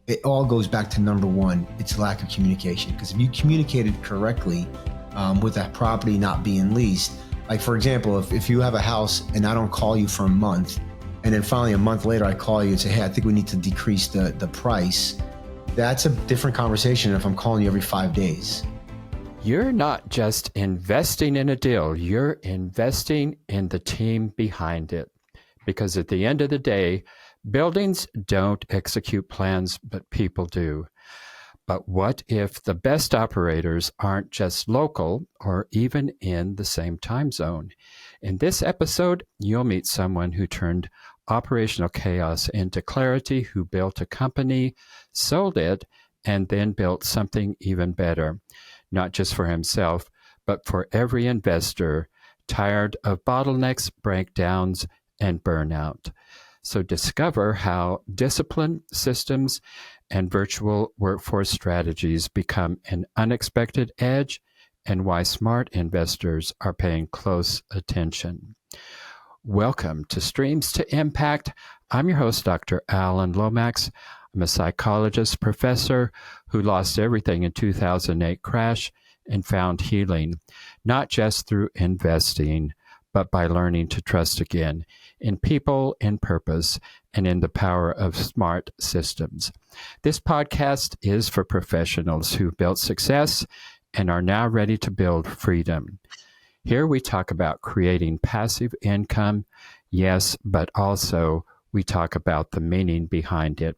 it all goes back to number one, it's lack of communication. Because if you communicated correctly with that property not being leased, like for example, if you have a house and I don't call you for a month, and then finally a month later I call you and say, hey, I think we need to decrease the price, that's a different conversation if I'm calling you every 5 days. You're not just investing in a deal, you're investing in the team behind it. Because at the end of the day, buildings don't execute plans, but people do. But what if the best operators aren't just local or even in the same time zone? In this episode, you'll meet someone who turned operational chaos into clarity, who built a company, sold it, and then built something even better, not just for himself, but for every investor tired of bottlenecks, breakdowns, and burnout. So discover how discipline, systems, and virtual workforce strategies become an unexpected edge, and why smart investors are paying close attention. Welcome to Streams to Impact. I'm your host, Dr. Alan Lomax. I'm a psychologist professor who lost everything in 2008 crash and found healing, not just through investing, but by learning to trust again in people, in purpose, and in the power of smart systems. This podcast is for professionals who built success and are now ready to build freedom. Here we talk about creating passive income, yes, but also we talk about the meaning behind it,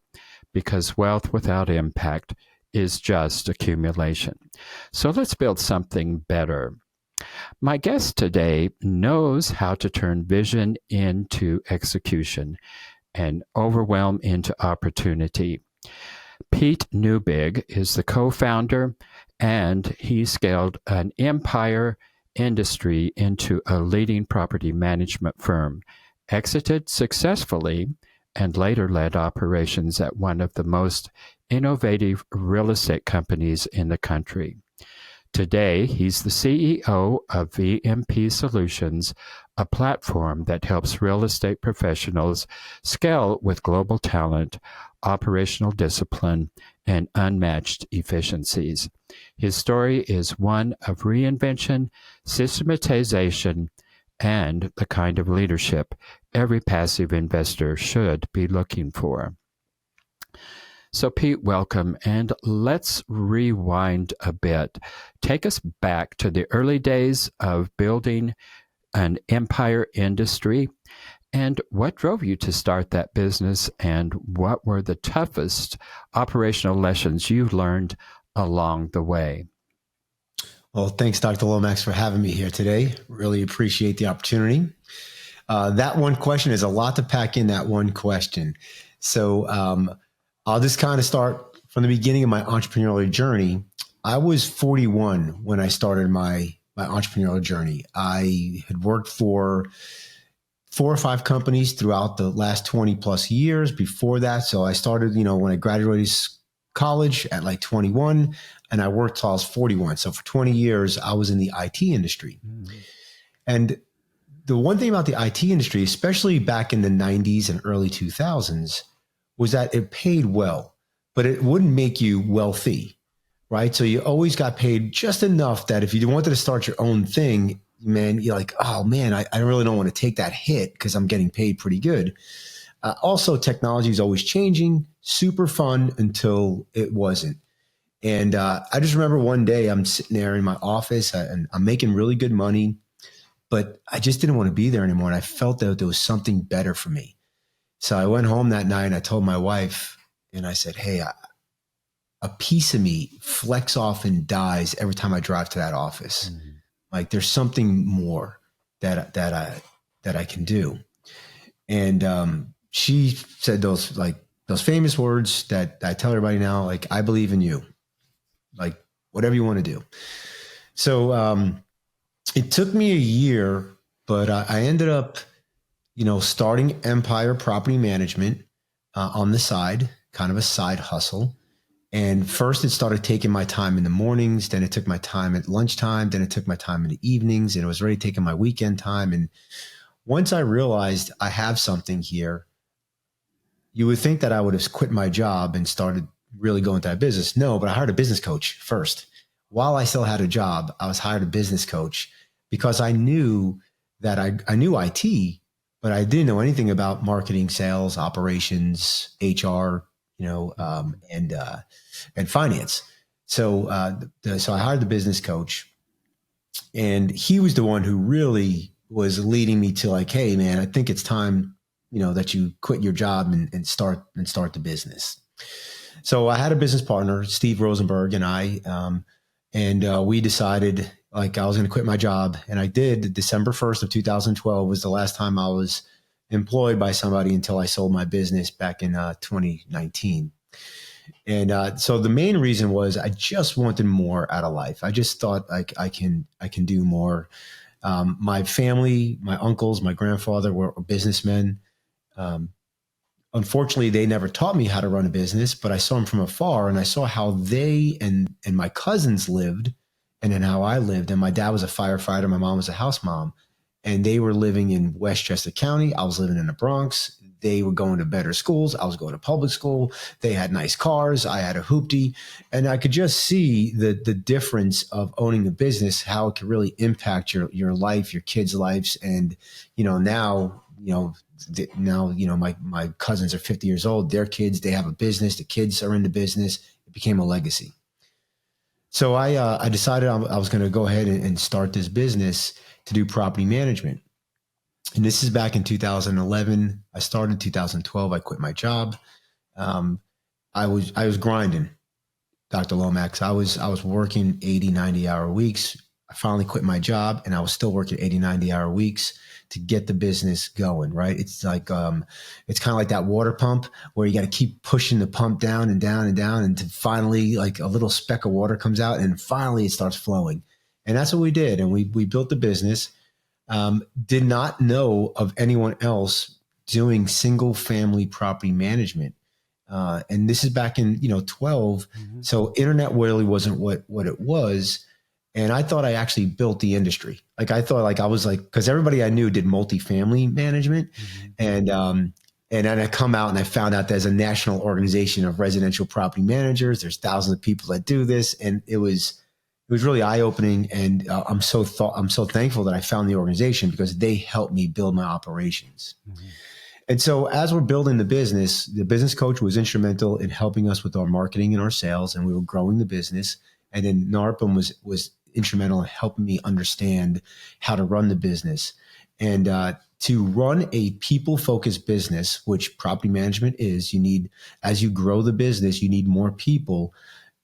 because wealth without impact is just accumulation. So let's build something better. My guest today knows how to turn vision into execution and overwhelm into opportunity. Pete Neubig is the co-founder, and he scaled an empire industry into a leading property management firm, exited successfully, and later led operations at one of the most innovative real estate companies in the country. Today, he's the CEO of VPM Solutions, a platform that helps real estate professionals scale with global talent, operational discipline, and unmatched efficiencies. His story is one of reinvention, systematization, and the kind of leadership every passive investor should be looking for. So Pete, welcome, and let's rewind a bit. Take us back to the early days of building an empire industry, and what drove you to start that business, and what were the toughest operational lessons you learned along the way? Well, thanks, Dr. Lomax, for having me here today. Really appreciate the opportunity. That one question is a lot to pack in that one question. So I'll just kind of start from the beginning of my entrepreneurial journey. I was 41 when I started my entrepreneurial journey. I had worked for 4 or 5 companies throughout the last 20 plus years before that. So I started, when I graduated college at like 21, and I worked till I was 41. So for 20 years, I was in the IT industry. Mm-hmm. And the one thing about the IT industry, especially back in the 90s and early 2000s, was that it paid well, but it wouldn't make you wealthy, right? So you always got paid just enough that if you wanted to start your own thing, man, you're like, oh man, I really don't want to take that hit because I'm getting paid pretty good. Also, technology is always changing, super fun until it wasn't. And I just remember one day I'm sitting there in my office and I'm making really good money, but I just didn't want to be there anymore. And I felt that there was something better for me. So I went home that night and I told my wife, and I said, hey, a piece of me flecks off and dies every time I drive to that office. Mm-hmm. Like there's something more that I can do. And she said those famous words that I tell everybody now, like, I believe in you, like whatever you want to do. So it took me a year, but I ended up starting Empire Property Management on the side, kind of a side hustle. And first it started taking my time in the mornings, then it took my time at lunchtime, then it took my time in the evenings, and it was already taking my weekend time. And once I realized I have something here, you would think that I would have quit my job and started really go into that business? No, but I hired a business coach first. While I still had a job, I was hired a business coach because I knew that I knew IT, but I didn't know anything about marketing, sales, operations, HR, and finance. So, so I hired the business coach, and he was the one who really was leading me to like, hey, man, I think it's time, that you quit your job and start the business. So I had a business partner, Steve Rosenberg, and we decided like I was going to quit my job, and I did. December 1st of 2012 was the last time I was employed by somebody until I sold my business back in 2019. And so the main reason was I just wanted more out of life. I just thought like I can do more. My family, my uncles, my grandfather were businessmen. Um, Unfortunately, they never taught me how to run a business, but I saw them from afar, and I saw how they and my cousins lived, and then how I lived. And my dad was a firefighter, my mom was a house mom, and they were living in Westchester County. I was living in the Bronx. They were going to better schools. I was going to public school. They had nice cars. I had a hoopty, and I could just see the difference of owning a business, how it could really impact your life, your kids' lives, and now my cousins are 50 years old. Their kids, they have a business. The kids are in the business. It became a legacy. So I decided I was going to go ahead and start this business to do property management. And this is back in 2011. I started in 2012. I quit my job. I was grinding, Dr. Lomax. I was working 80, 90-hour weeks. I finally quit my job, and I was still working 80, 90-hour weeks to get the business going, right? It's like, it's kind of like that water pump where you got to keep pushing the pump down and down and down until finally like a little speck of water comes out and finally it starts flowing. And that's what we did. And we built the business. Did not know of anyone else doing single family property management. And this is back in, 12. Mm-hmm. So internet really wasn't what it was. And I thought I actually built the industry. Like I thought like I was like, because everybody I knew did multifamily management. Mm-hmm. And then I come out and I found out there's a national organization of residential property managers. There's thousands of people that do this. And it was really eye-opening. And I'm so thankful that I found the organization because they helped me build my operations. Mm-hmm. And so as we're building the business coach was instrumental in helping us with our marketing and our sales, and we were growing the business. And then NARPM was instrumental in helping me understand how to run the business. And to run a people-focused business, which property management is, as you grow the business, you need more people.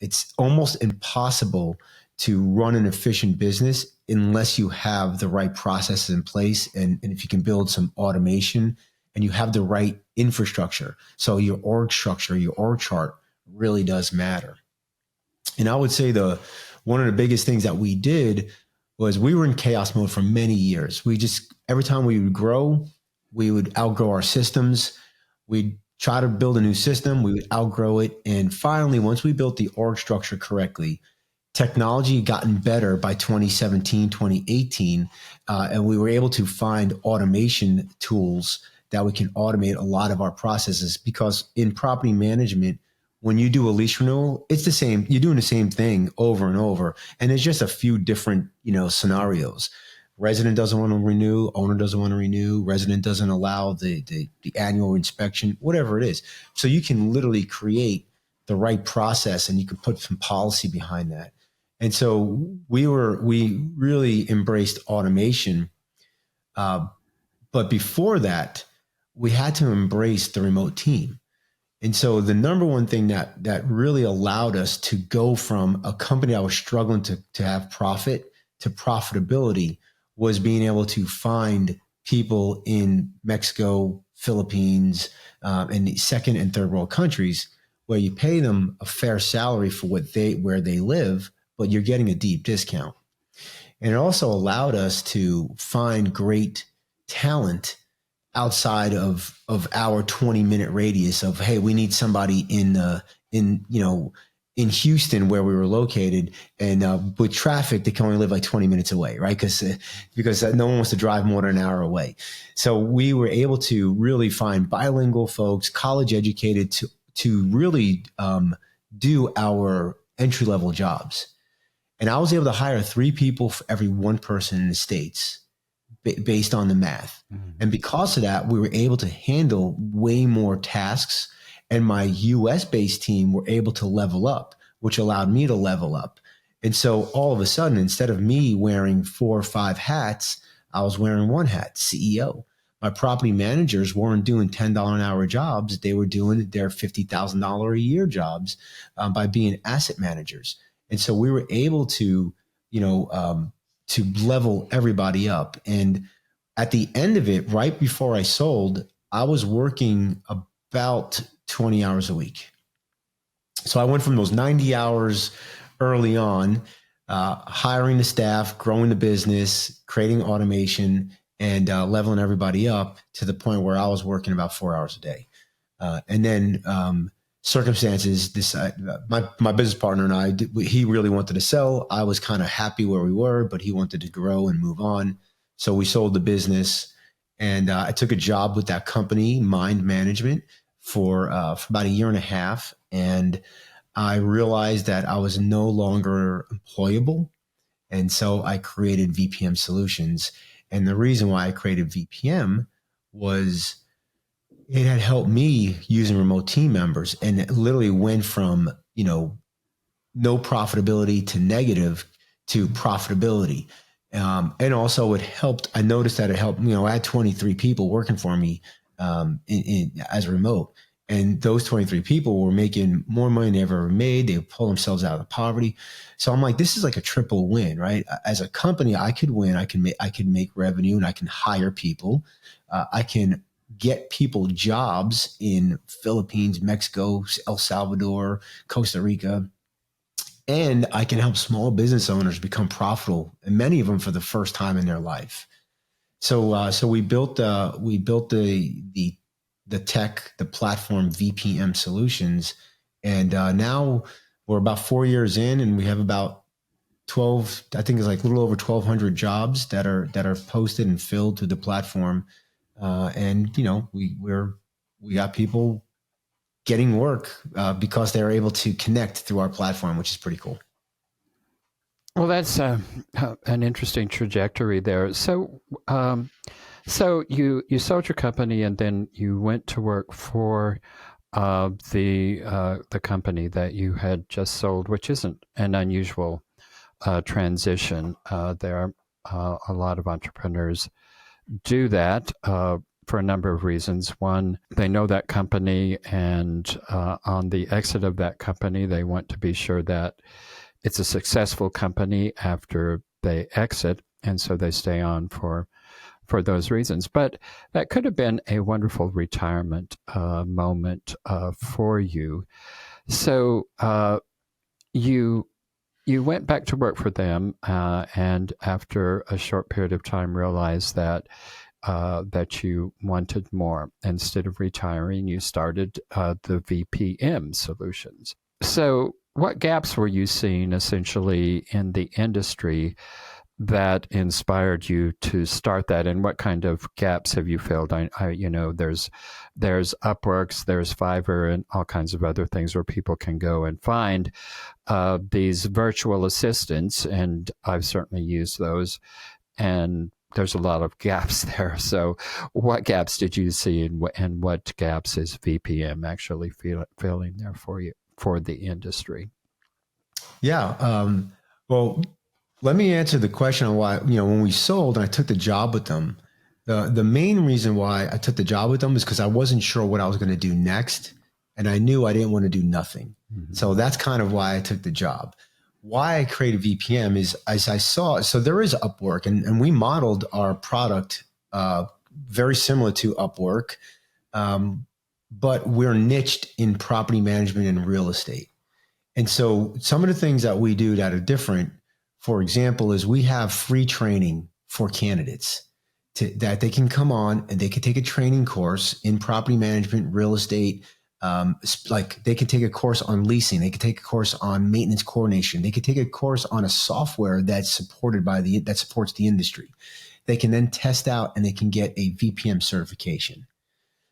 It's almost impossible to run an efficient business unless you have the right processes in place. And if you can build some automation and you have the right infrastructure. So your org structure, your org chart really does matter. And I would say one of the biggest things that we did was we were in chaos mode for many years. Every time we would grow, we would outgrow our systems. We'd try to build a new system. We would outgrow it. And finally, once we built the org structure correctly, technology had gotten better by 2017, 2018. And we were able to find automation tools that we can automate a lot of our processes, because in property management, when you do a lease renewal, it's the same. You're doing the same thing over and over. And there's just a few different, scenarios. Resident doesn't want to renew, owner doesn't want to renew, resident doesn't allow the annual inspection, whatever it is. So you can literally create the right process and you can put some policy behind that. And so we really embraced automation. But before that, we had to embrace the remote team. And so the number one thing that really allowed us to go from a company that was struggling to have profit to profitability was being able to find people in Mexico, Philippines, and the second and third world countries where you pay them a fair salary for where they live, but you're getting a deep discount. And it also allowed us to find great talent outside of our 20-minute radius of, hey, we need somebody in Houston where we were located, and with traffic they can only live like 20 minutes away, right? Because no one wants to drive more than an hour away. So we were able to really find bilingual folks, college educated, to really do our entry level jobs. And I was able to hire 3 people for every 1 person in the States based on the math. Mm-hmm. And because of that, we were able to handle way more tasks. And my US based team were able to level up, which allowed me to level up. And so all of a sudden, instead of me wearing 4 or 5 hats, I was wearing 1 hat, CEO. My property managers weren't doing $10 an hour jobs. They were doing their $50,000 a year jobs by being asset managers. And so we were able to, to level everybody up. And at the end of it, right before I sold, I was working about 20 hours a week. So I went from those 90 hours early on, hiring the staff, growing the business, creating automation, and leveling everybody up to the point where I was working about 4 hours a day. And then circumstances decided, my business partner and I, he really wanted to sell. I was kind of happy where we were, but he wanted to grow and move on. So we sold the business, and I took a job with that company, Mind Management, for about a year and a half. And I realized that I was no longer employable. And so I created VPM Solutions. And the reason why I created VPM was it had helped me using remote team members, and it literally went from, no profitability to negative to profitability. And also it helped, I noticed that it helped, I had 23 people working for me as remote. And those 23 people were making more money than they ever made. They pull themselves out of poverty. So I'm like, this is like a triple win, right? As a company, I could win. I can make revenue, and I can hire people. I can get people jobs in Philippines, Mexico, El Salvador, Costa Rica. And I can help small business owners become profitable, and many of them for the first time in their life. So we built the platform VPM Solutions, and now we're about 4 years in, and we have about 12. I think it's like a little over 1,200 jobs that are posted and filled to the platform, and we got people getting work because they're able to connect through our platform, which is pretty cool. Well, that's an interesting trajectory there. So, so you sold your company, and then you went to work for the company that you had just sold, which isn't an unusual transition. There are a lot of entrepreneurs do that for a number of reasons. One, they know that company, and on the exit of that company, they want to be sure that it's a successful company after they exit, and so they stay on for those reasons. But that could have been a wonderful retirement moment for you. So you went back to work for them, and after a short period of time, realized that you wanted more. Instead of retiring, you started the VPM Solutions. So what gaps were you seeing essentially in the industry that inspired you to start that, and what kind of gaps have you filled? There's Upworks, there's Fiverr, and all kinds of other things where people can go and find these virtual assistants, and I've certainly used those, and there's a lot of gaps there. So what gaps did you see, and what gaps is VPM actually filling there for you, for the industry? Yeah. Well, let me answer the question on why, when we sold and I took the job with them, the main reason why I took the job with them is because I wasn't sure what I was going to do next. And I knew I didn't want to do nothing. Mm-hmm. So that's kind of why I took the job. Why I created VPM is, as I saw, so there is Upwork, and we modeled our product very similar to Upwork, but we're niched in property management and real estate. And so some of the things that we do that are different, for example, is we have free training for candidates that they can come on and they can take a training course in property management, real estate. Like they could take a course on leasing. They could take a course on maintenance coordination. They could take a course on a software that's supported that supports the industry. They can then test out and they can get a VPM certification.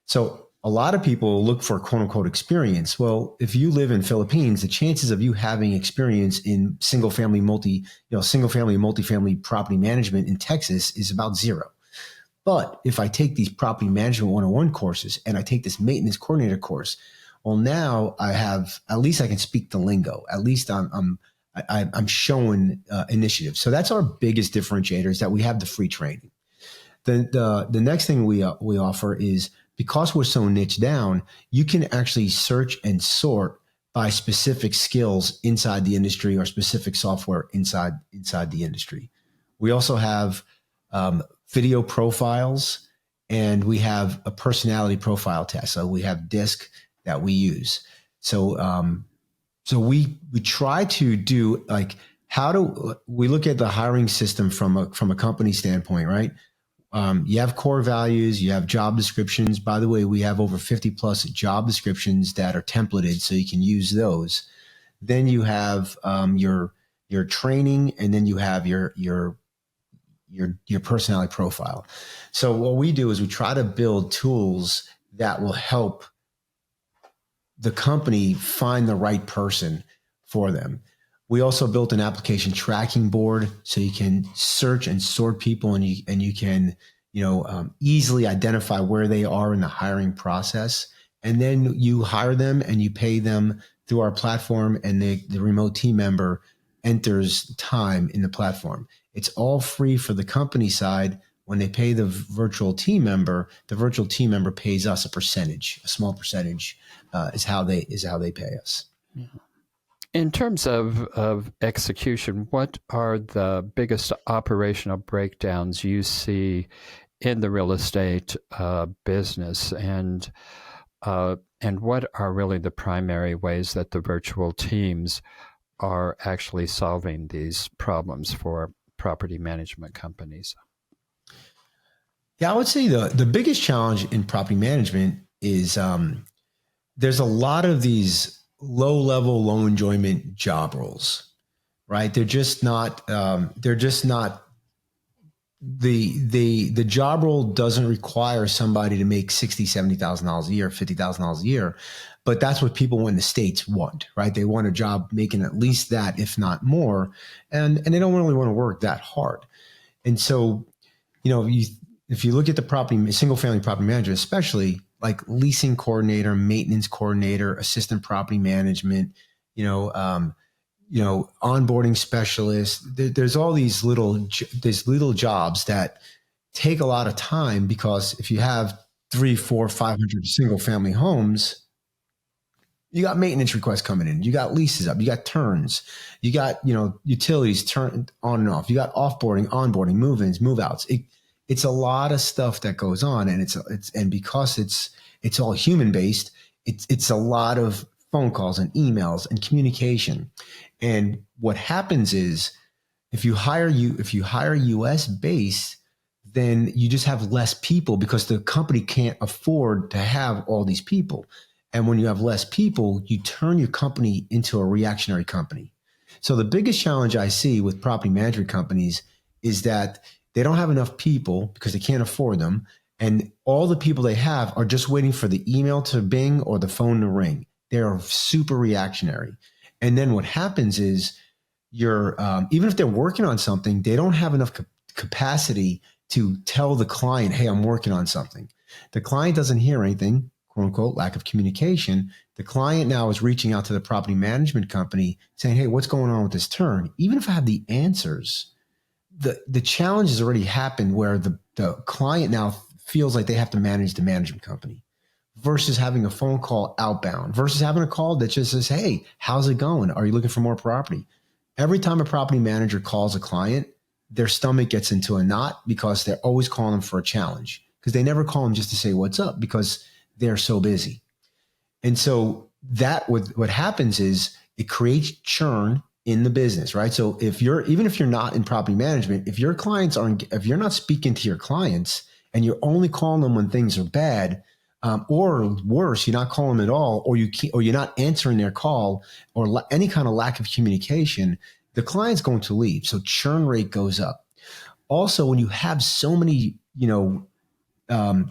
So a lot of people look for quote unquote experience. Well, if you live in Philippines, the chances of you having experience in single family, multifamily property management in Texas is about zero. But if I take these property management 101 courses and I take this maintenance coordinator course, well, now I have, at least I can speak the lingo. At least I'm showing initiative. So that's our biggest differentiator, is that we have the free training. The next thing we offer is, because we're so niche down, you can actually search and sort by specific skills inside the industry or specific software inside the industry. We also have video profiles, and we have a personality profile test. So we have DISC that we use. So we try to do, like, how do we look at the hiring system from a company standpoint, right? You have core values, you have job descriptions. By the way, we have over 50 plus job descriptions that are templated, so you can use those. Then you have your training, and then you have your personality profile. So what we do is we try to build tools that will help the company find the right person for them. We also built an application tracking board, so you can search and sort people, and you can easily identify where they are in the hiring process. And then you hire them and you pay them through our platform, and the remote team member enters time in the platform. It's all free for the company side. When they pay the virtual team member pays us a small percentage, is how they pay us. Yeah. In terms of execution, what are the biggest operational breakdowns you see in the real estate business, and what are really the primary ways that the virtual teams are actually solving these problems for property management companies? Yeah, I would say the biggest challenge in property management is there's a lot of these low level, low enjoyment job roles, right? They're just not. The job role doesn't require somebody to make $60,000-$70,000 a year, $50,000 a year, but that's what people in the States want, right? They want a job making at least that, if not more, and they don't really want to work that hard. And so, if you look at the single family property manager, especially like leasing coordinator, maintenance coordinator, assistant property management, onboarding specialist, there's all these little jobs that take a lot of time, because if you have 300, 400, 500 single family homes, you got maintenance requests coming in, you got leases up, you got turns, you got, utilities turn on and off, you got offboarding, onboarding, move-ins, move-outs. It's a lot of stuff that goes on, and and because it's all human based, it's a lot of phone calls and emails and communication. And what happens is, if you hire US based, then you just have less people, because the company can't afford to have all these people. And when you have less people, you turn your company into a reactionary company. So the biggest challenge I see with property management companies is that they don't have enough people because they can't afford them. And all the people they have are just waiting for the email to bing or the phone to ring. They're super reactionary. And then what happens is, even if they're working on something, they don't have enough capacity to tell the client, hey, I'm working on something. The client doesn't hear anything, quote unquote, lack of communication. The client now is reaching out to the property management company saying, hey, what's going on with this turn? Even if I have the answers, the challenge has already happened, where the client now feels like they have to manage the management company, versus having a phone call outbound, versus having a call that just says, hey, how's it going? Are you looking for more property? Every time a property manager calls a client, their stomach gets into a knot, because they're always calling them for a challenge, because they never call them just to say what's up, because they're so busy. And so what happens is, it creates churn in the business, right? So even if you're not in property management, if you're not speaking to your clients and you're only calling them when things are bad, or worse, you're not calling them at all, or you're not answering their call, or any kind of lack of communication, the client's going to leave. So churn rate goes up. Also, when you have so many,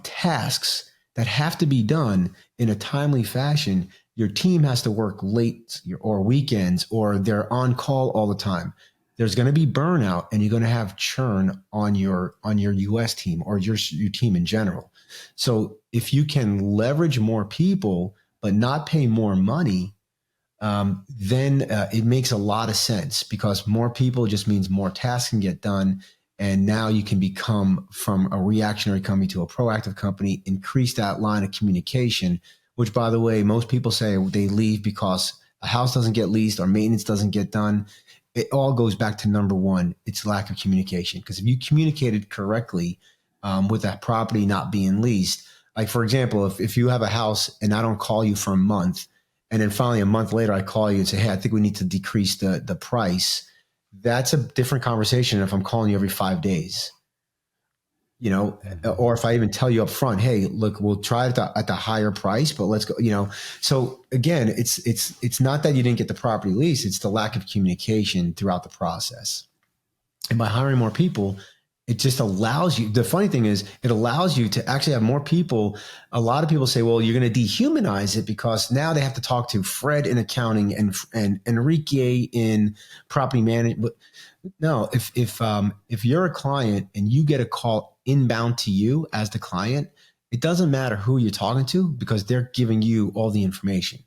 tasks that have to be done in a timely fashion, your team has to work late or weekends, or they're on call all the time. There's going to be burnout, and you're going to have churn on your US team or your team in general. So if you can leverage more people but not pay more money, then it makes a lot of sense, because more people just means more tasks can get done. And now you can become from a reactionary company to a proactive company, increase that line of communication, which, by the way, most people say they leave because a house doesn't get leased or maintenance doesn't get done. It all goes back to number one, it's lack of communication. Because if you communicated correctly with that property not being leased, like, for example, if you have a house and I don't call you for a month, and then finally a month later I call you and say, hey, I think we need to decrease the price, that's a different conversation if I'm calling you every 5 days. Or if I even tell you up front, hey, look, we'll try it at the higher price, but let's go, So again, it's not that you didn't get the property lease, it's the lack of communication throughout the process. And by hiring more people, it just allows you, the funny thing is, it allows you to actually have more people. A lot of people say, well, you're going to dehumanize it because now they have to talk to Fred in accounting and Enrique in property management. No, if you're a client and you get a call inbound to you as the client, it doesn't matter who you're talking to because they're giving you all the information.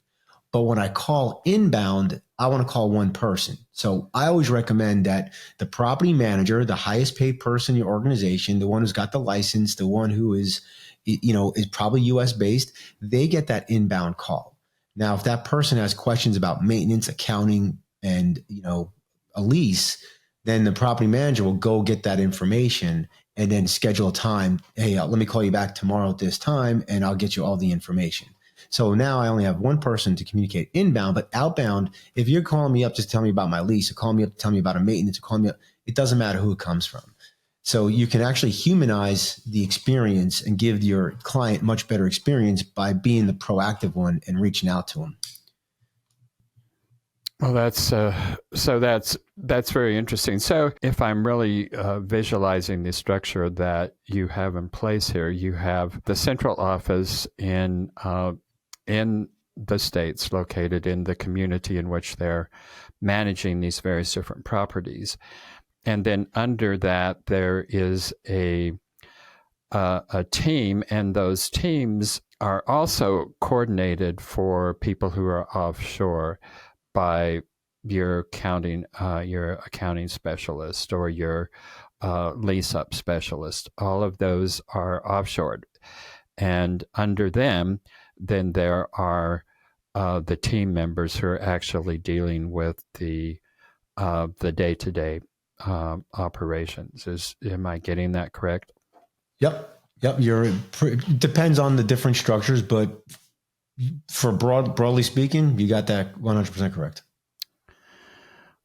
But when I call inbound, I want to call one person. So I always recommend that the property manager, the highest paid person in your organization, the one who's got the license, the one who is probably US based, they get that inbound call. Now, if that person has questions about maintenance, accounting, and a lease, then the property manager will go get that information and then schedule a time. Hey, let me call you back tomorrow at this time, and I'll get you all the information. So now I only have one person to communicate inbound, but outbound, if you're calling me up just to tell me about my lease, or calling me up to tell me about a maintenance, or calling me up, it doesn't matter who it comes from. So you can actually humanize the experience and give your client much better experience by being the proactive one and reaching out to them. Well, that's very interesting. So if I'm really visualizing the structure that you have in place here, you have the central office in the states, located in the community in which they're managing these various different properties, and then under that there is a team, and those teams are also coordinated for people who are offshore by your accounting specialist or your lease-up specialist. All of those are offshored. And under them, then there are the team members who are actually dealing with the day-to-day operations. Am I getting that correct? Yep. Depends on the different structures, but for broadly speaking, you got that 100% correct.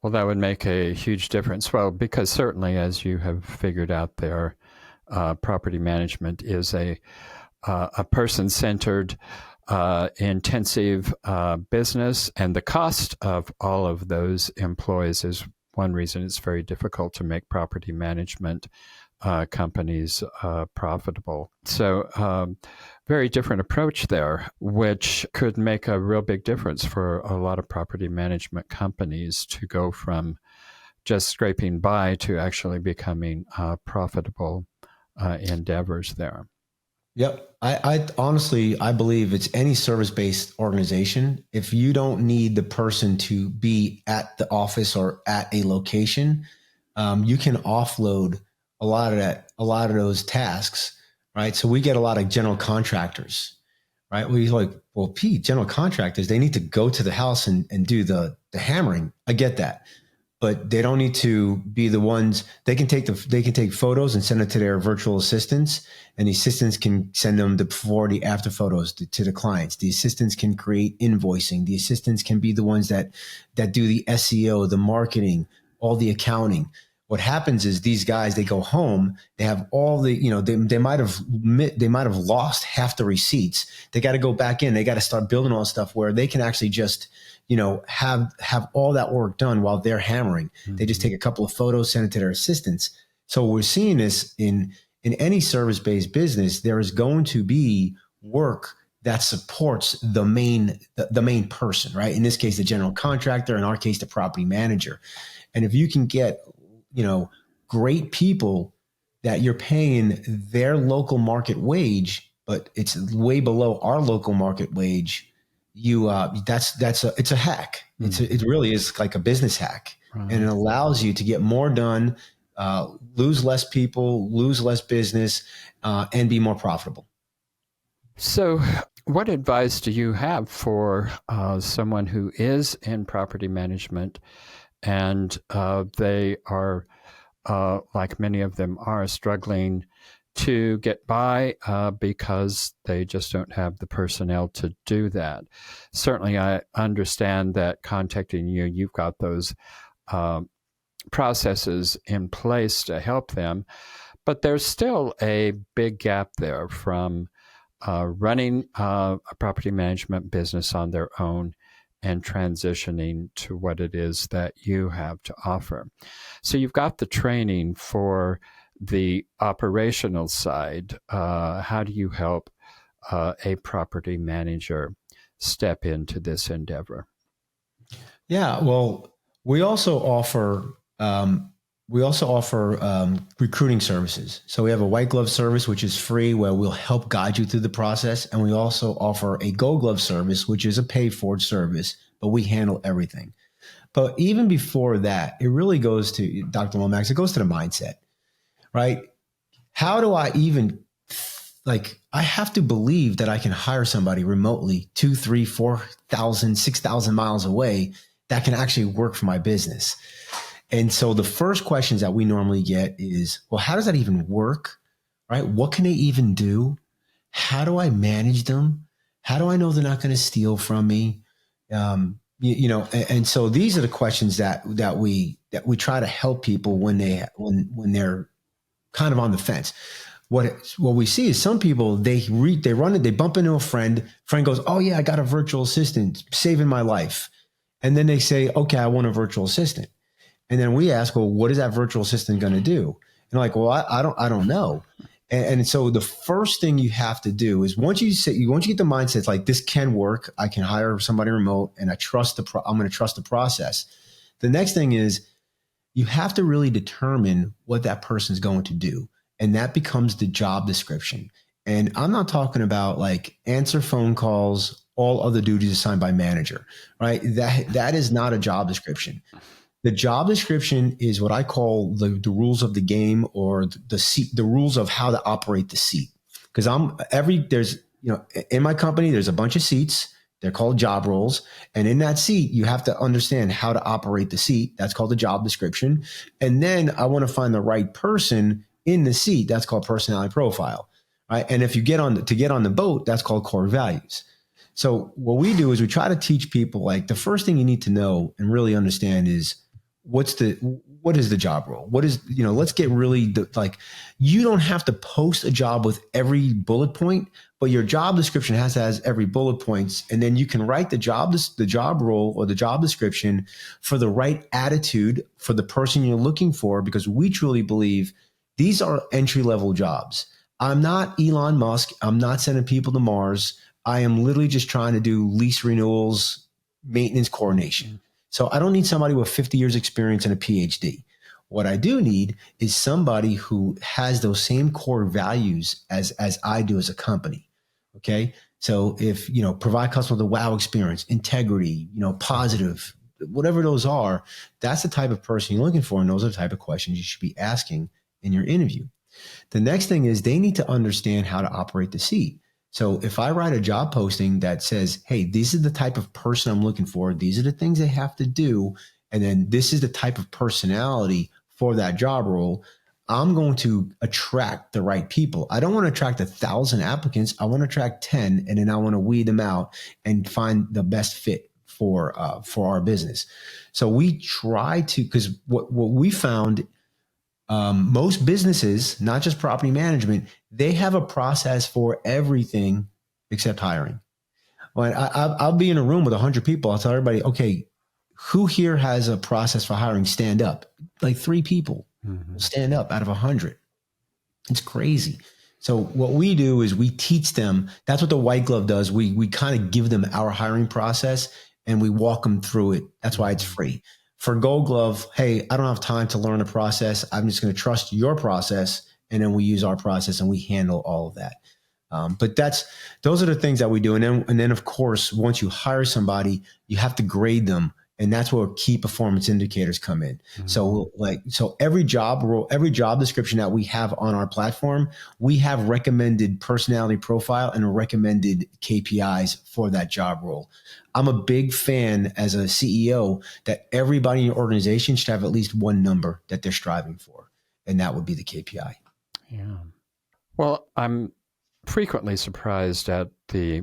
Well, that would make a huge difference. Well, because certainly, as you have figured out there, property management is a person-centered, intensive business, and the cost of all of those employees is one reason it's very difficult to make property management companies profitable. So very different approach there, which could make a real big difference for a lot of property management companies to go from just scraping by to actually becoming profitable endeavors there. Yep. I honestly, I believe it's any service-based organization. If you don't need the person to be at the office or at a location, you can offload a lot of those tasks, right? So we get a lot of general contractors, right? We're like, well, Pete, general contractors, they need to go to the house and do the hammering. I get that. But they don't need to be the ones. They can take photos and send it to their virtual assistants, and the assistants can send them the before, the after photos to the clients. The assistants can create invoicing. The assistants can be the ones that do the SEO, the marketing, all the accounting. What happens is these guys, they go home, they have all the, they might have lost half the receipts. They got to go back in. They got to start building all this stuff where they can actually just have all that work done while they're hammering. Mm-hmm. They just take a couple of photos, send it to their assistants. So we're seeing this in any service-based business. There is going to be work that supports the main person, right? In this case, the general contractor, in our case, the property manager. And if you can get, great people that you're paying their local market wage, but it's way below our local market wage, it's a hack. It really is like a business hack, Right. and it allows you to get more done, lose less people, lose less business, and be more profitable. So, what advice do you have for someone who is in property management and they are, like many of them are, struggling to get by because they just don't have the personnel to do that? Certainly, I understand that contacting you, you've got those processes in place to help them, but there's still a big gap there from running a property management business on their own and transitioning to what it is that you have to offer. So you've got the training for the operational side. How do you help a property manager step into this endeavor? Yeah, well, we also offer recruiting services. So we have a white glove service, which is free, where we'll help guide you through the process, and we also offer a gold glove service, which is a paid for service, but we handle everything. But even before that, it really goes to Dr. Lomax. It goes to the mindset, right? How do I even I have to believe that I can hire somebody remotely 2, 3, 4,000, 6,000 miles away that can actually work for my business. And so the first questions that we normally get is, well, how does that even work? Right? What can they even do? How do I manage them? How do I know they're not going to steal from me? And so these are the questions that we try to help people when they're kind of on the fence. What we see is some people, they bump into a friend goes, oh yeah, I got a virtual assistant saving my life. And then they say, okay, I want a virtual assistant. And then we ask, well, what is that virtual assistant going to do? And they're like, well, I don't know. And so the first thing you have to do is once you get the mindset, it's like, this can work. I can hire somebody remote, and I'm going to trust the process. The next thing is you have to really determine what that person's going to do. And that becomes the job description. And I'm not talking about like answer phone calls, all other duties assigned by manager, right? That is not a job description. The job description is what I call the rules of the game, or the rules of how to operate the seat. Because in my company, there's a bunch of seats. They're called job roles. And in that seat, you have to understand how to operate the seat. That's called the job description. And then I want to find the right person in the seat. That's called personality profile. Right? And if you get on the boat, that's called core values. So what we do is we try to teach people, like, the first thing you need to know and really understand is what is the job role? Let's get really you don't have to post a job with every bullet point, but your job description has every bullet points. And then you can write the job role or the job description for the right attitude for the person you're looking for, because we truly believe these are entry-level jobs. I'm not Elon Musk. I'm not sending people to Mars. I am literally just trying to do lease renewals, maintenance coordination. So I don't need somebody with 50 years experience and a PhD. What I do need is somebody who has those same core values as I do as a company. Okay. So if, provide customers with a wow experience, integrity, positive, whatever those are, that's the type of person you're looking for. And those are the type of questions you should be asking in your interview. The next thing is they need to understand how to operate the seat. So if I write a job posting that says, hey, this is the type of person I'm looking for, these are the things they have to do, and then this is the type of personality for that job role, I'm going to attract the right people. I don't want to attract 1,000 applicants. I want to attract 10, and then I want to weed them out and find the best fit for our business. So we try to, because what we found, most businesses, not just property management, they have a process for everything except hiring. When I'll be in a room with 100 people, I'll tell everybody, okay, who here has a process for hiring? Stand up. Like 3 people will stand up out of 100. It's crazy. So what we do is we teach them. That's what the white glove does. We kind of give them our hiring process and we walk them through it. That's why it's free. For gold glove, hey, I don't have time to learn a process. I'm just going to trust your process. And then we use our process and we handle all of that. But those are the things that we do. And then of course, once you hire somebody, you have to grade them. And that's where key performance indicators come in. Mm-hmm. So every job role, every job description that we have on our platform, we have recommended personality profile and recommended KPIs for that job role. I'm a big fan as a CEO that everybody in your organization should have at least one number that they're striving for. And that would be the KPI. Yeah. Well, I'm frequently surprised at the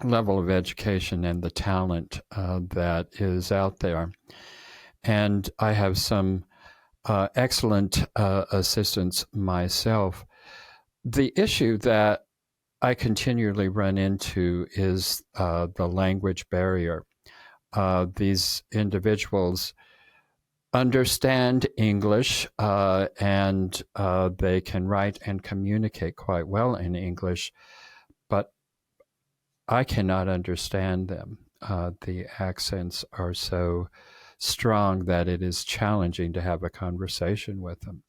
level of education and the talent that is out there. And I have some excellent assistants myself. The issue that I continually run into is the language barrier. These individuals understand English and they can write and communicate quite well in English, but I cannot understand them. The accents are so strong that it is challenging to have a conversation with them.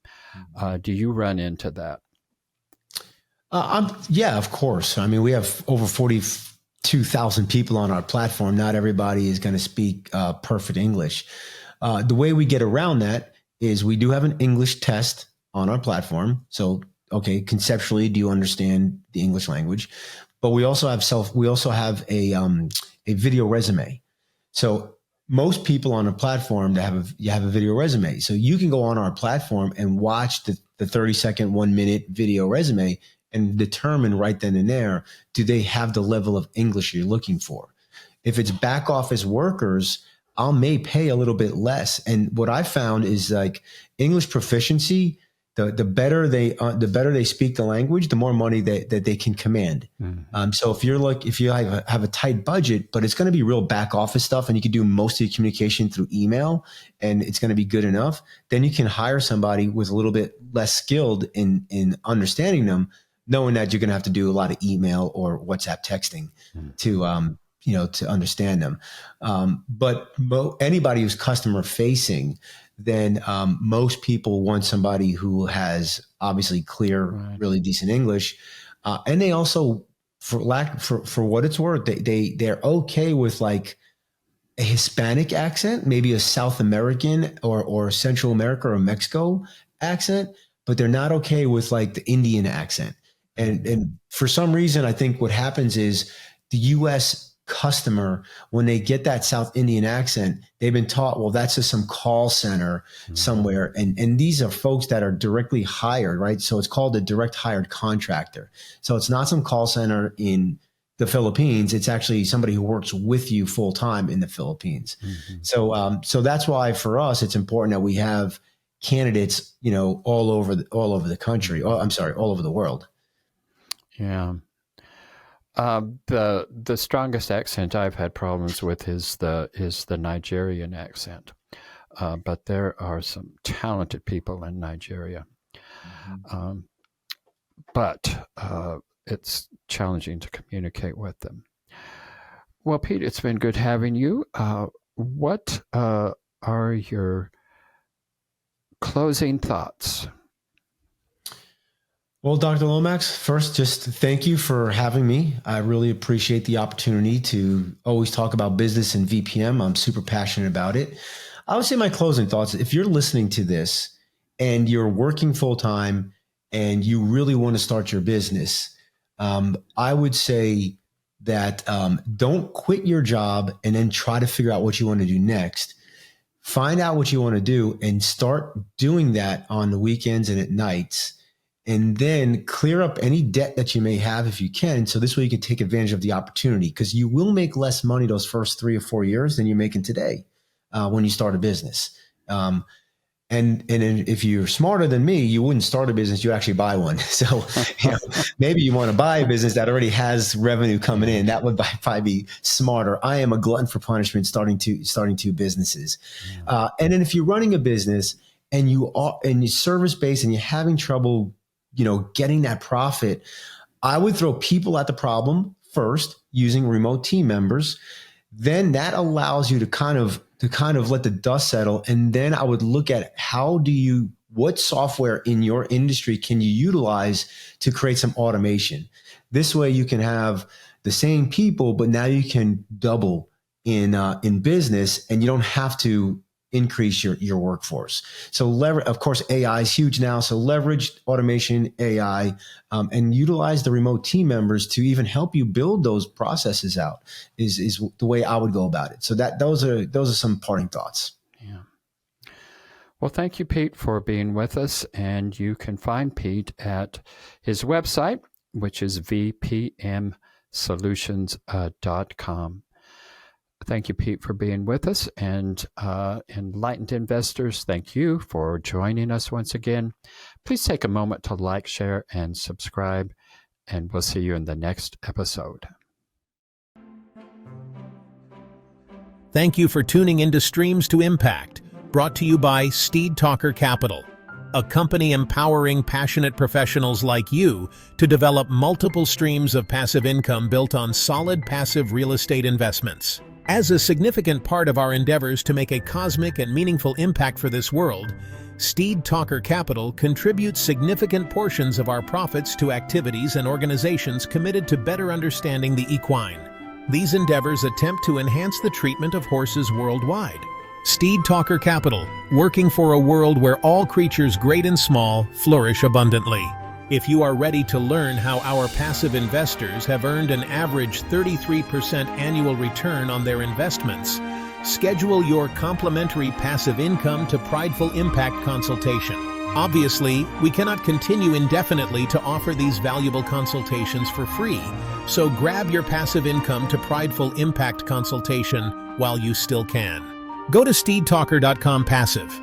Do you run into that? Yeah, of course. I mean, we have over 42,000 people on our platform. Not everybody is going to speak perfect English. The way we get around that is we do have an English test on our platform. So, okay, conceptually, do you understand the English language? But we also have a video resume. So most people on a platform that have a video resume. So you can go on our platform and watch the 30-second, 1 minute video resume and determine right then and there, do they have the level of English you're looking for? If it's back office workers, I may pay a little bit less. And what I found is like English proficiency, the better they speak the language, the more money that they can command. Mm-hmm. So if you have a tight budget, but it's going to be real back office stuff, and you can do most of your communication through email, and it's going to be good enough, then you can hire somebody with a little bit less skilled in understanding them, knowing that you're going to have to do a lot of email or WhatsApp texting to understand them. But anybody who's customer facing, then most people want somebody who has obviously clear, really decent English, and they also, for what it's worth, they're okay with like a Hispanic accent, maybe a South American or Central America or Mexico accent, but they're not okay with like the Indian accent. And for some reason, I think what happens is the U.S. customer, when they get that South Indian accent, they've been taught, well, that's just some call center somewhere. And these are folks that are directly hired, right? So it's called a direct hired contractor. So it's not some call center in the Philippines. It's actually somebody who works with you full time in the Philippines. Mm-hmm. So that's why for us, it's important that we have candidates, all over the country. All over the world. Yeah. The strongest accent I've had problems with is the Nigerian accent, but there are some talented people in Nigeria, but it's challenging to communicate with them. Well, Pete, it's been good having you. What are your closing thoughts? Well, Dr. Lomax, first, just thank you for having me. I really appreciate the opportunity to always talk about business and VPM. I'm super passionate about it. I would say my closing thoughts, if you're listening to this and you're working full time and you really want to start your business, I would say that don't quit your job and then try to figure out what you want to do next. Find out what you want to do and start doing that on the weekends and at nights. And then clear up any debt that you may have if you can. So this way you can take advantage of the opportunity, because you will make less money those first 3 or 4 years than you're making today when you start a business. And if you're smarter than me, you wouldn't start a business, you actually buy one. So maybe you want to buy a business that already has revenue coming in. That would probably be smarter. I am a glutton for punishment starting two businesses. And then if you're running a business and you're service-based and you're having trouble getting that profit, I would throw people at the problem first using remote team members. Then that allows you to kind of let the dust settle. And then I would look at what software in your industry can you utilize to create some automation? This way you can have the same people, but now you can double in business, and you don't have to increase your workforce. So of course, AI is huge now. So leverage automation, AI, and utilize the remote team members to even help you build those processes out is the way I would go about it. So those are some parting thoughts. Yeah. Well, thank you, Pete, for being with us. And you can find Pete at his website, which is vpmsolutions.com. Thank you, Pete, for being with us. And enlightened investors, thank you for joining us once again. Please take a moment to like, share, and subscribe, and we'll see you in the next episode. Thank you for tuning into Streams to Impact, brought to you by Steed Talker Capital, a company empowering passionate professionals like you to develop multiple streams of passive income built on solid passive real estate investments. As a significant part of our endeavors to make a cosmic and meaningful impact for this world, Steed Talker Capital contributes significant portions of our profits to activities and organizations committed to better understanding the equine. These endeavors attempt to enhance the treatment of horses worldwide. Steed Talker Capital, working for a world where all creatures great and small flourish abundantly. If you are ready to learn how our passive investors have earned an average 33% annual return on their investments, schedule your complimentary passive income to Prideful Impact consultation. Obviously, we cannot continue indefinitely to offer these valuable consultations for free, so grab your passive income to Prideful Impact consultation while you still can. Go to steedtalker.com passive